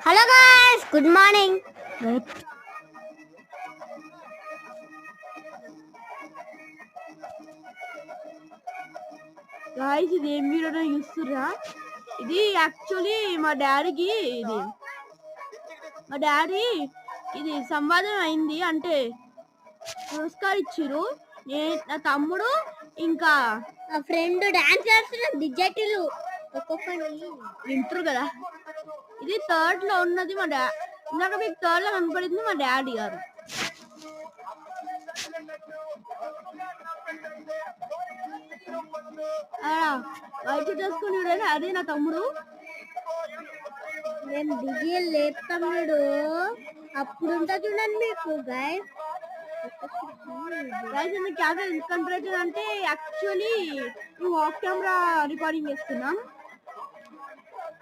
Hello guys, good morning. Guys ఇది ఏం video చూస్తుర్రా? ఇది యాక్చువల్లీ మా డాడీకి ఇది సంవాదం అయింది. అంటే పురస్కారం ఇచ్చిర్రు. నా తమ్ముడు ఇంకా నా ఫ్రెండ్ డాన్స్ చేస్తున్నారు. డిజెక్టులు ఒక్కొక్కటి వింటారు కదా. ఇది థర్డ్ లో ఉన్నది మా ఇందాక మీకు థర్డ్ లో కనపడింది మా డాడీ గారు. వైట్ చేసుకుని చూడండి, అదే నా తమ్ముడు. నేను డిజే లేదు తమ్ముడు. అప్పుడు ఉంటా చూడండి మీకు గైస్. కెమెరా ఎందుకు అంటే యాక్చువల్లీ మేము ఆఫ్ కెమెరా రికార్డింగ్ చేస్తున్నాం.